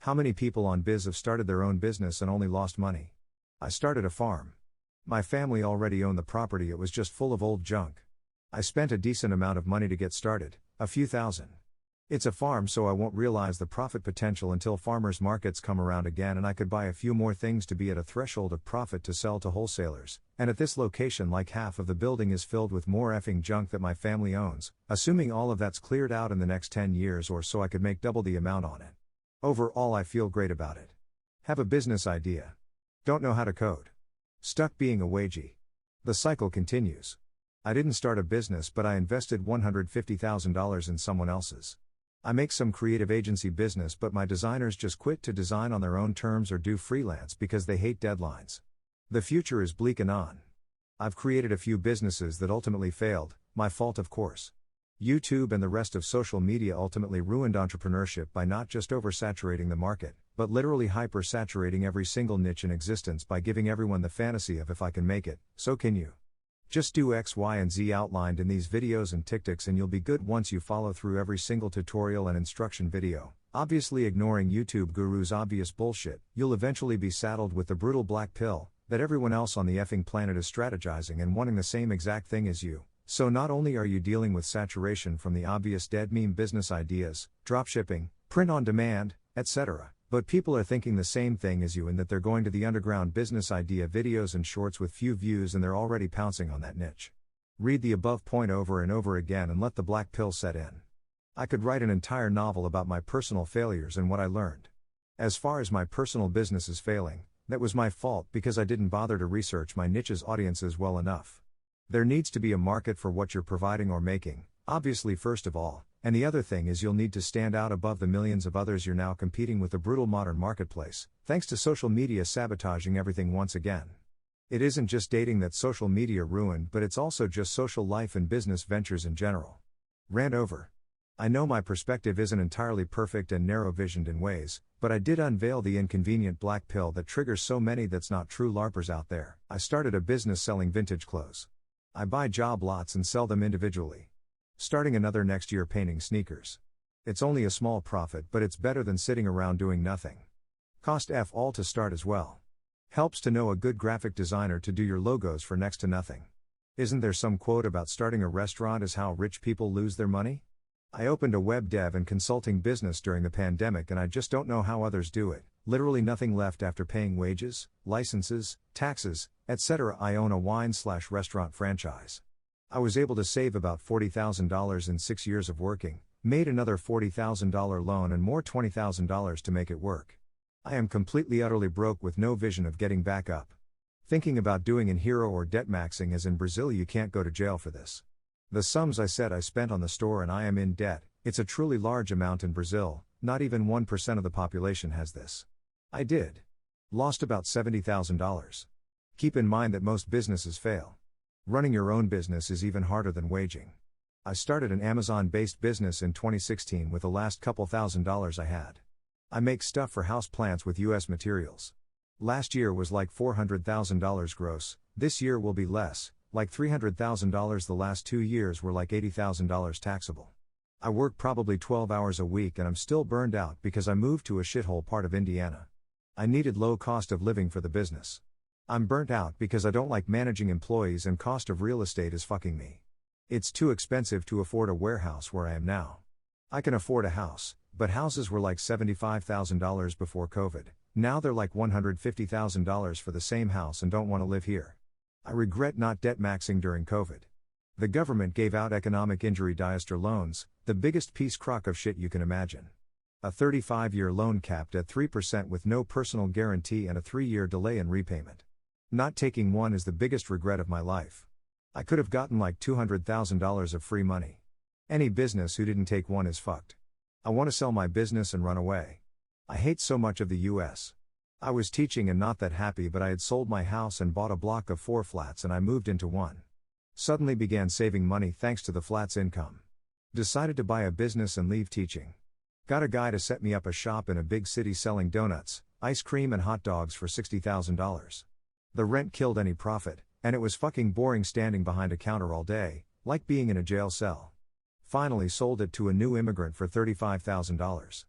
How many people on Biz have started their own business and only lost money? I started a farm. My family already owned the property, it was just full of old junk. I spent a decent amount of money to get started, a few thousand. It's a farm, so I won't realize the profit potential until farmers markets come around again and I could buy a few more things to be at a threshold of profit to sell to wholesalers. And at this location, like half of the building is filled with more effing junk that my family owns, assuming all of that's cleared out in the next 10 years or so I could make double the amount on it. Overall, I feel great about it. Have a business idea. Don't know how to code. Stuck being a wagey. The cycle continues. I didn't start a business, but I invested $150,000 in someone else's. I make some creative agency business, but my designers just quit to design on their own terms or do freelance because they hate deadlines. The future is bleak and on. I've created a few businesses that ultimately failed, my fault of course. YouTube and the rest of social media ultimately ruined entrepreneurship by not just oversaturating the market, but literally hypersaturating every single niche in existence by giving everyone the fantasy of if I can make it, so can you. Just do X, Y, and Z outlined in these videos and TikToks and you'll be good once you follow through every single tutorial and instruction video. Obviously ignoring YouTube gurus' obvious bullshit, you'll eventually be saddled with the brutal black pill that everyone else on the effing planet is strategizing and wanting the same exact thing as you. So not only are you dealing with saturation from the obvious dead meme business ideas, dropshipping, print on demand, etc., but people are thinking the same thing as you in that they're going to the underground business idea videos and shorts with few views and they're already pouncing on that niche. Read the above point over and over again and let the black pill set in. I could write an entire novel about my personal failures and what I learned. As far as my personal business is failing, that was my fault because I didn't bother to research my niche's audiences well enough. There needs to be a market for what you're providing or making, obviously first of all, and the other thing is you'll need to stand out above the millions of others you're now competing with the brutal modern marketplace, thanks to social media sabotaging everything once again. It isn't just dating that social media ruined, but it's also just social life and business ventures in general. Rant over. I know my perspective isn't entirely perfect and narrow-visioned in ways, but I did unveil the inconvenient black pill that triggers so many that's not true LARPers out there. I started a business selling vintage clothes. I buy job lots and sell them individually. Starting another next year painting sneakers. It's only a small profit, but it's better than sitting around doing nothing. Cost F all to start as well. Helps to know a good graphic designer to do your logos for next to nothing. Isn't there some quote about starting a restaurant is how rich people lose their money? I opened a web dev and consulting business during the pandemic and I just don't know how others do it. Literally nothing left after paying wages, licenses, taxes, etc. I own a wine/restaurant franchise. I was able to save about $40,000 in 6 years of working, made another $40,000 loan and more $20,000 to make it work. I am completely utterly broke with no vision of getting back up. Thinking about doing in hero or debt maxing, as in Brazil you can't go to jail for this. The sums I said I spent on the store and I am in debt, it's a truly large amount in Brazil, not even 1% of the population has this. I did. Lost about $70,000. Keep in mind that most businesses fail. Running your own business is even harder than waging. I started an Amazon-based business in 2016 with the last couple $1,000s I had. I make stuff for house plants with US materials. Last year was like $400,000 gross, this year will be less, like $300,000. The last 2 years were like $80,000 taxable. I work probably 12 hours a week and I'm still burned out because I moved to a shithole part of Indiana. I needed low cost of living for the business. I'm burnt out because I don't like managing employees and cost of real estate is fucking me. It's too expensive to afford a warehouse where I am now. I can afford a house, but houses were like $75,000 before COVID. Now they're like $150,000 for the same house and don't want to live here. I regret not debt maxing during COVID. The government gave out economic injury disaster loans, the biggest piece crock of shit you can imagine. A 35-year loan capped at 3% with no personal guarantee and a 3-year delay in repayment. Not taking one is the biggest regret of my life. I could have gotten like $200,000 of free money. Any business who didn't take one is fucked. I want to sell my business and run away. I hate so much of the US. I was teaching and not that happy, but I had sold my house and bought a block of 4 flats and I moved into one. Suddenly began saving money thanks to the flats income. Decided to buy a business and leave teaching. Got a guy to set me up a shop in a big city selling donuts, ice cream and hot dogs for $60,000. The rent killed any profit, and it was fucking boring standing behind a counter all day, like being in a jail cell. Finally sold it to a new immigrant for $35,000.